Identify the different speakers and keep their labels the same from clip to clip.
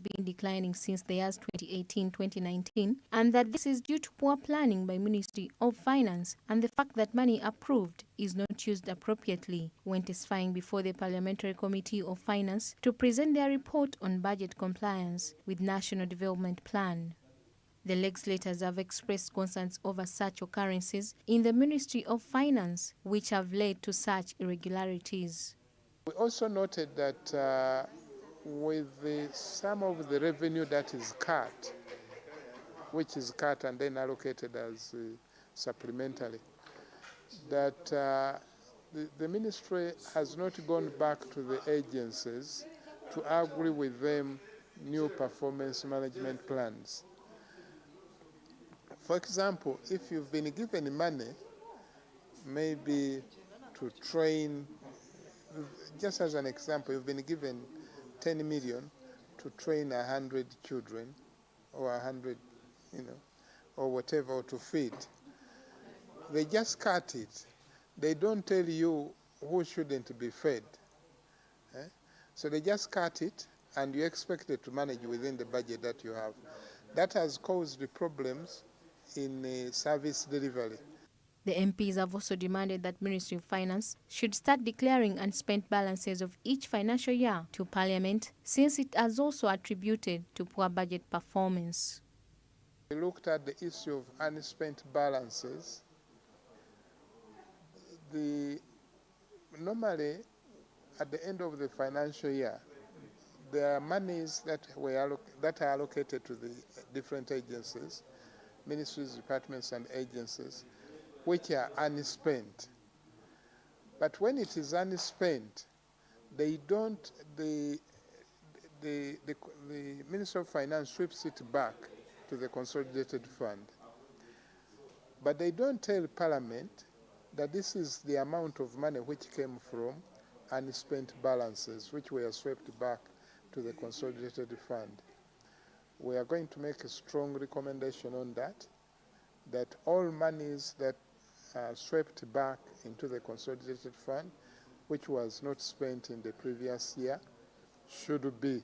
Speaker 1: been declining since the years 2018-2019, and that this is due to poor planning by Ministry of Finance and the fact that money approved is not used appropriately when testifying before the Parliamentary Committee of Finance to present their report on budget compliance with National Development Plan. The legislators have expressed concerns over such occurrences in the Ministry of Finance, which have led to such irregularities.
Speaker 2: We also noted that with some of the revenue that is cut, which is cut and then allocated as supplementary, that the ministry has not gone back to the agencies to agree with them new performance management plans. For example, if you've been given money, maybe to train, just as an example, you've been given 10 million to train 100 children or 100, or whatever, or to feed. They just cut it. They don't tell you who shouldn't be fed. So they just cut it, and you expect it to manage within the budget that you have. That has caused the problems in service delivery.
Speaker 1: The MPs have also demanded that Ministry of Finance should start declaring unspent balances of each financial year to Parliament, since it has also attributed to poor budget performance.
Speaker 2: We looked at the issue of unspent balances. Normally, at the end of the financial year, there are monies that are allocated to the different agencies, ministries, departments, and agencies, which are unspent. But when it is unspent, they don't. The Ministry of Finance sweeps it back to the consolidated fund. But they don't tell Parliament that this is the amount of money which came from unspent balances, which were swept back to the consolidated fund. We are going to make a strong recommendation on that all monies that are swept back into the consolidated fund, which was not spent in the previous year, should be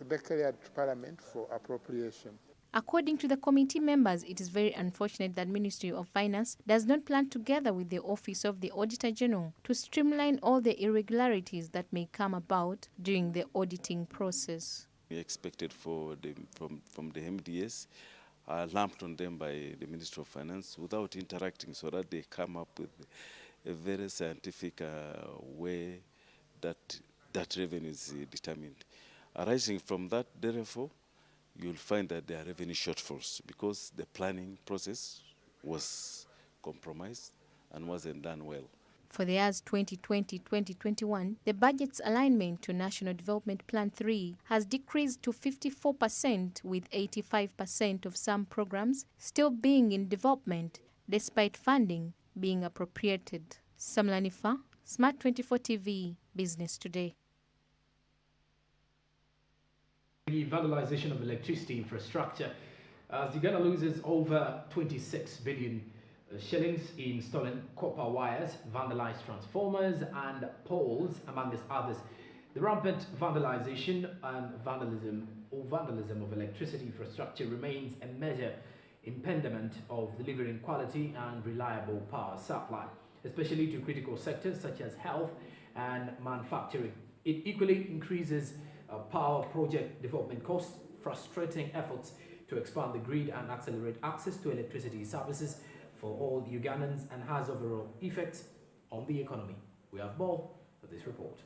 Speaker 2: declared to Parliament for appropriation.
Speaker 1: According to the committee members, it is very unfortunate that Ministry of Finance does not plan together with the Office of the Auditor General to streamline all the irregularities that may come about during the auditing process.
Speaker 3: We expected from the MDS, lumped on them by the Ministry of Finance without interacting, so that they come up with a very scientific way that revenue is determined. Arising from that, therefore, you'll find that there are revenue shortfalls because the planning process was compromised and wasn't done well.
Speaker 1: For the years 2020-2021, the budget's alignment to National Development Plan 3 has decreased to 54%, with 85% of some programs still being in development, despite funding being appropriated. Samlanifa, SMART24 TV, Business Today.
Speaker 4: The vandalization of electricity infrastructure, as Uganda loses over 26 billion shillings in stolen copper wires, vandalized transformers and poles, amongst others. The rampant vandalization and vandalism of electricity infrastructure remains a major impediment of delivering quality and reliable power supply, especially to critical sectors such as health and manufacturing. It equally increases power project development costs, frustrating efforts to expand the grid and accelerate access to electricity services for all Ugandans, and has overall effects on the economy. We have more of this report.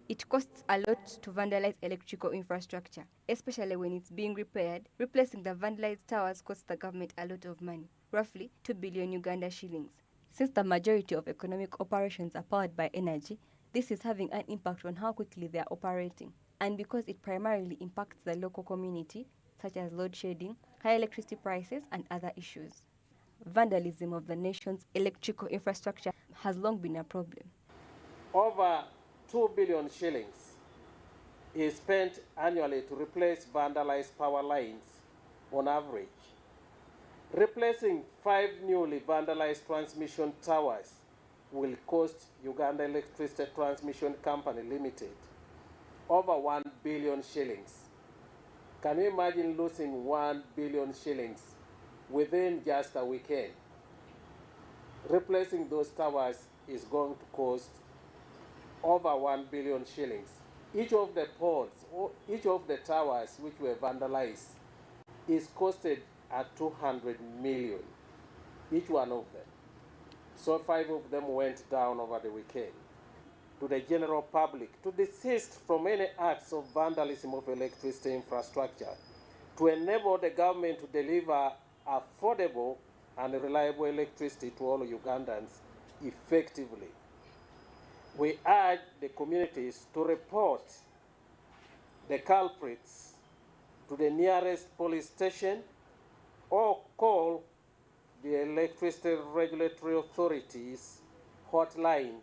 Speaker 5: It costs a lot to vandalize electrical infrastructure, especially when it's being repaired. Replacing the vandalized towers costs the government a lot of money, roughly 2 billion Uganda shillings. Since the majority of economic operations are powered by energy, this is having an impact on how quickly they are operating. And because it primarily impacts the local community, such as load shedding, high electricity prices, and other issues. Vandalism of the nation's electrical infrastructure has long been a problem.
Speaker 6: Over 2 billion shillings is spent annually to replace vandalized power lines on average. Replacing 5 newly vandalized transmission towers will cost Uganda Electricity Transmission Company Limited over 1 billion shillings. Can you imagine losing 1 billion shillings within just a weekend? Replacing those towers is going to cost over 1 billion shillings. Each of the poles, each of the towers which were vandalized is costed at 200 million, each one of them. So 5 of them went down over the weekend. To the general public, to desist from any acts of vandalism of electricity infrastructure, to enable the government to deliver affordable and reliable electricity to all Ugandans effectively. We urge the communities to report the culprits to the nearest police station or call the Electricity Regulatory Authority's hotline.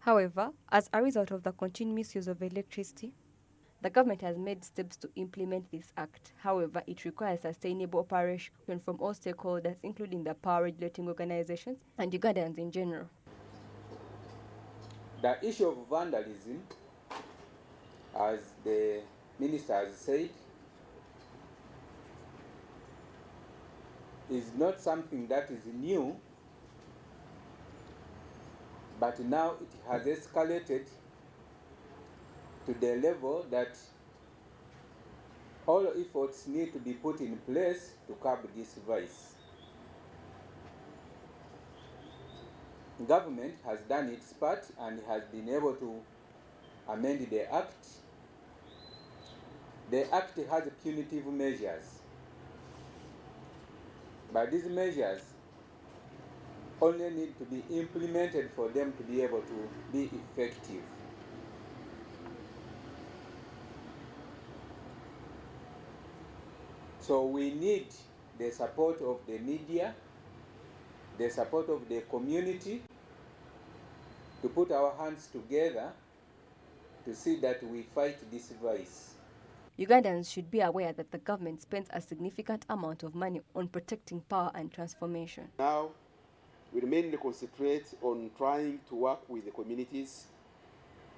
Speaker 5: However, as a result of the continued misuse of electricity, the government has made steps to implement this act. However, it requires sustainable operation from all stakeholders, including the power regulating organizations and Ugandans in general.
Speaker 7: The issue of vandalism, as the minister has said, is not something that is new, but now it has escalated to the level that all efforts need to be put in place to curb this vice. Government has done its part and has been able to amend the act. The act has punitive measures, but these measures only need to be implemented for them to be able to be effective. So we need the support of the media, the support of the community, to put our hands together to see that we fight this vice.
Speaker 5: Ugandans should be aware that the government spends a significant amount of money on protecting power and transformation.
Speaker 8: Now, we mainly concentrate on trying to work with the communities.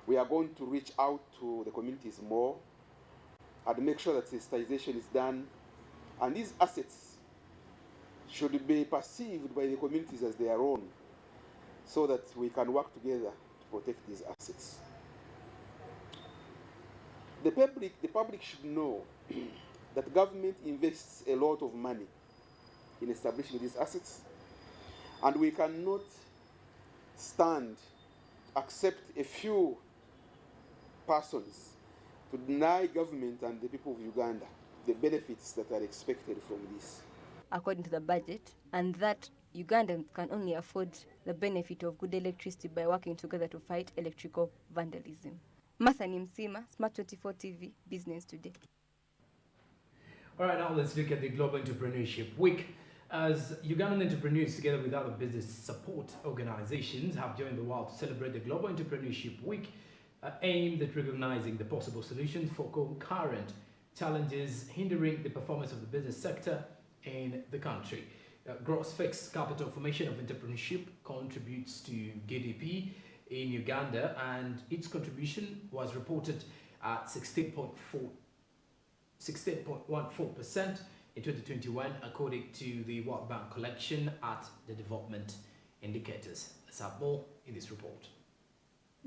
Speaker 8: We are going to reach out to the communities more and make sure that sensitization is done. And these assets should be perceived by the communities as their own, so that we can work together to protect these assets. The public should know that government invests a lot of money in establishing these assets, and we cannot accept a few persons to deny government and the people of Uganda the benefits that are expected from this.
Speaker 5: According to the budget, and that Ugandans can only afford the benefit of good electricity by working together to fight electrical vandalism. Martha Nimsima, SMART24 TV, Business Today.
Speaker 4: All right, now let's look at the Global Entrepreneurship Week. As Ugandan entrepreneurs, together with other business support organizations, have joined the world to celebrate the Global Entrepreneurship Week, aimed at recognizing the possible solutions for concurrent challenges hindering the performance of the business sector in the country. Gross fixed capital formation of entrepreneurship contributes to GDP in Uganda, and its contribution was reported at 16.14% in 2021, according to the World Bank collection at the development indicators. Let's have more in this report.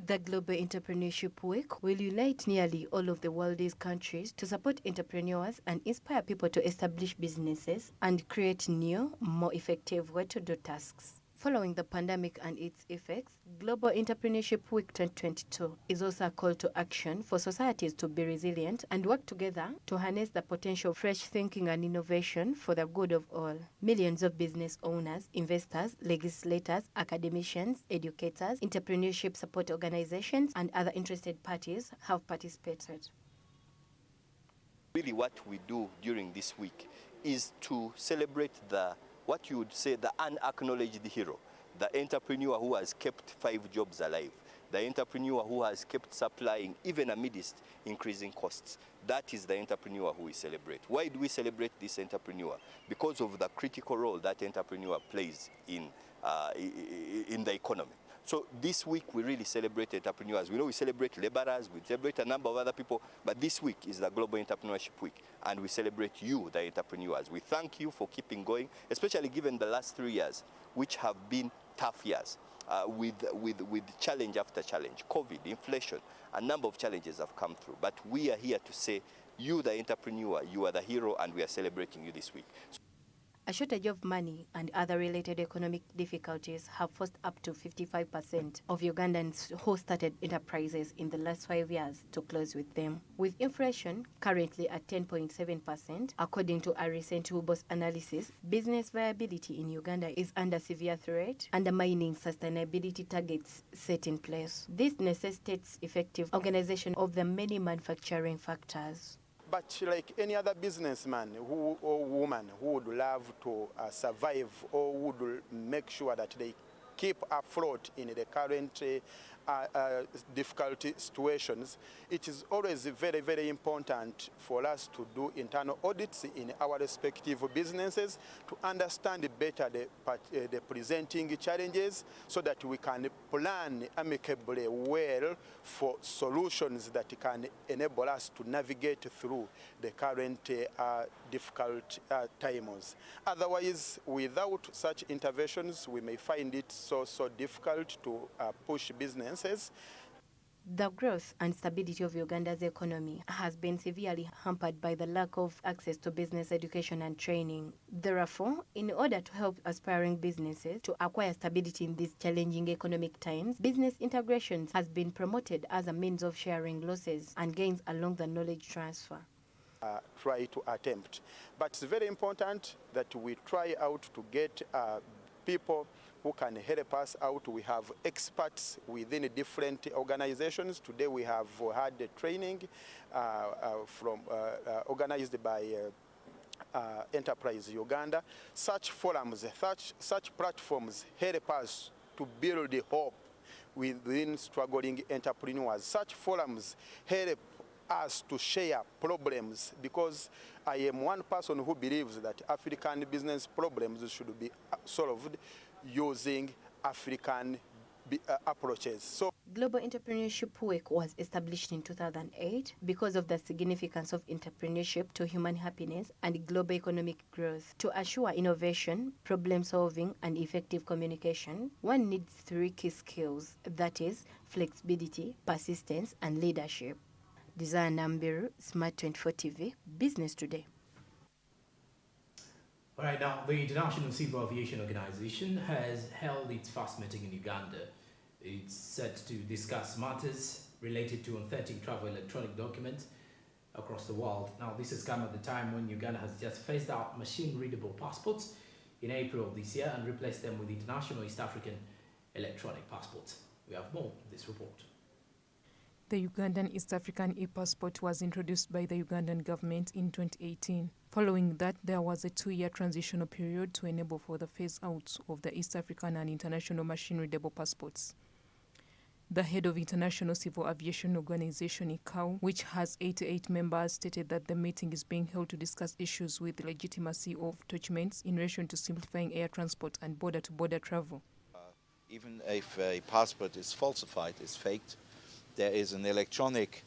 Speaker 1: The Global Entrepreneurship Week will unite nearly all of the world's countries to support entrepreneurs and inspire people to establish businesses and create new, more effective ways to do tasks. Following the pandemic and its effects, Global Entrepreneurship Week 2022 is also a call to action for societies to be resilient and work together to harness the potential of fresh thinking and innovation for the good of all. Millions of business owners, investors, legislators, academicians, educators, entrepreneurship support organizations, and other interested parties have participated.
Speaker 9: Really what we do during this week is to celebrate what you would say the unacknowledged hero, the entrepreneur who has kept 5 jobs alive, the entrepreneur who has kept supplying even amidst increasing costs. That is the entrepreneur who we celebrate. Why do we celebrate this entrepreneur? Because of the critical role that entrepreneur plays in the economy. So this week we really celebrate entrepreneurs. We know we celebrate laborers, we celebrate a number of other people, but this week is the Global Entrepreneurship Week, and we celebrate you, the entrepreneurs. We thank you for keeping going, especially given the last 3 years, which have been tough years, with challenge after challenge, COVID, inflation, a number of challenges have come through. But we are here to say, you, the entrepreneur, you are the hero, and we are celebrating you this week.
Speaker 1: A shortage of money and other related economic difficulties have forced up to 55% of Ugandans who started enterprises in the last 5 years to close with them. With inflation currently at 10.7%, according to a recent WBOS analysis, business viability in Uganda is under severe threat, undermining sustainability targets set in place. This necessitates effective organization of the many manufacturing factors.
Speaker 10: But like any other businessman or woman who would love to survive or would make sure that they keep afloat in the current difficult situations, it is always very, very important for us to do internal audits in our respective businesses to understand better the presenting challenges so that we can plan amicably well for solutions that can enable us to navigate through the current difficult times. Otherwise, without such interventions, we may find it so difficult to push businesses.
Speaker 1: The growth and stability of Uganda's economy has been severely hampered by the lack of access to business education and training. Therefore, in order to help aspiring businesses to acquire stability in these challenging economic times, business integration has been promoted as a means of sharing losses and gains along the knowledge transfer.
Speaker 10: Try to attempt. But it's very important that we try out to get people who can help us out. We have experts within different organizations. Today we have had a training organized by Enterprise Uganda. Such forums, such platforms help us to build the hope within struggling entrepreneurs. Such forums help us to share problems, because I am one person who believes that African business problems should be solved using African approaches. So,
Speaker 1: Global Entrepreneurship Week was established in 2008 because of the significance of entrepreneurship to human happiness and global economic growth. To assure innovation, problem solving, and effective communication, one needs 3 key skills, that is, flexibility, persistence, and leadership. Desire Nambiru, SMART24 TV, Business Today.
Speaker 4: All right, now the International Civil Aviation Organization has held its first meeting in Uganda. It's set to discuss matters related to authentic travel electronic documents across the world. Now, this has come at the time when Uganda has just phased out machine-readable passports in April of this year and replaced them with international East African electronic passports. We have more in this report.
Speaker 11: The Ugandan East African e-passport was introduced by the Ugandan government in 2018. Following that, there was a 2-year transitional period to enable for the phase-out of the East African and international machine-readable passports. The head of International Civil Aviation Organization, ICAO, which has 88 members, stated that the meeting is being held to discuss issues with the legitimacy of documents in relation to simplifying air transport and border-to-border travel.
Speaker 12: Even if a passport is falsified, is faked, there is an electronic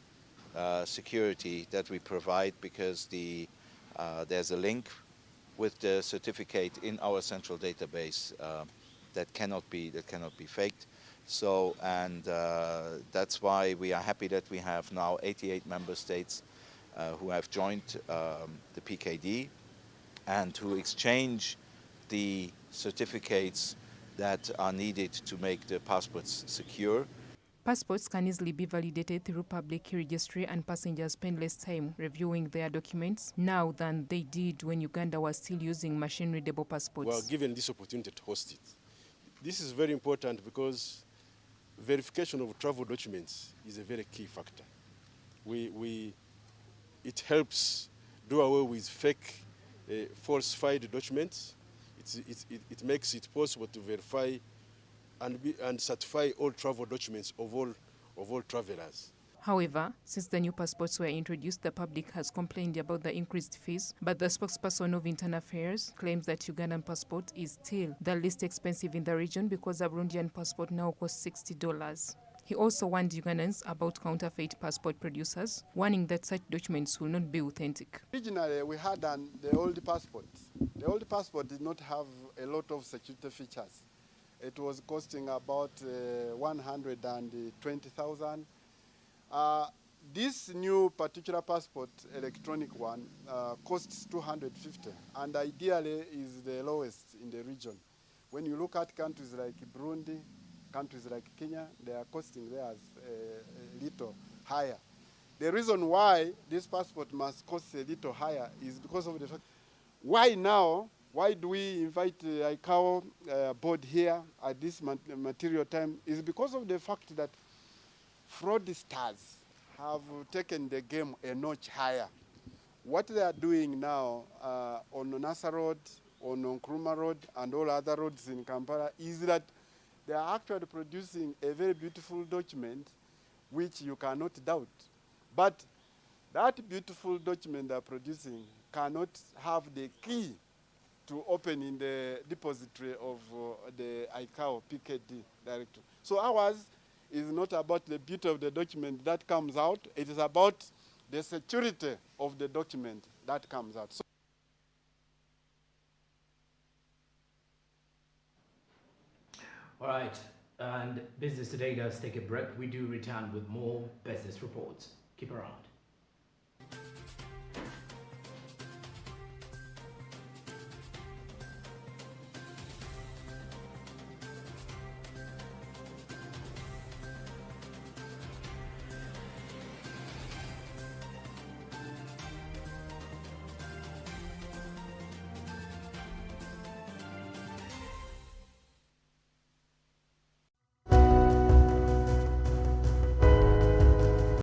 Speaker 12: security that we provide, because there's a link with the certificate in our central database that cannot be faked. So, and that's why we are happy that we have now 88 member states who have joined the PKD and who exchange the certificates that are needed to make the passports secure.
Speaker 11: Passports can easily be validated through public registry, and passengers spend less time reviewing their documents now than they did when Uganda was still using machine-readable passports.
Speaker 13: Well, given this opportunity to host it, this is very important because verification of travel documents is a very key factor. It helps do away with fake, falsified documents. It makes it possible to verify and certify all travel documents of all travelers.
Speaker 11: However, since the new passports were introduced, the public has complained about the increased fees, but the spokesperson of Internal Affairs claims that Ugandan passport is still the least expensive in the region because a Burundian passport now costs $60. He also warned Ugandans about counterfeit passport producers, warning that such documents will not be authentic.
Speaker 14: Originally, we had the old passport. The old passport did not have a lot of security features. It was costing about 120,000. This new particular passport, electronic one, costs 250, and ideally is the lowest in the region. When you look at countries like Burundi, countries like Kenya, they are costing theirs a little higher. The reason why this passport must cost a little higher is because of the fact, why now? Why do we invite ICAO board here at this material time? Is because of the fact that fraudsters have taken the game a notch higher. What they are doing now on Nasa Road, on Nkrumah Road, and all other roads in Kampala is that they are actually producing a very beautiful document which you cannot doubt. But that beautiful document they are producing cannot have the key to open in the depository of the ICAO PKD director. So ours is not about the beauty of the document that comes out, it is about the security of the document that comes out. So
Speaker 4: all right, and Business Today does take a break. We do return with more business reports. Keep around.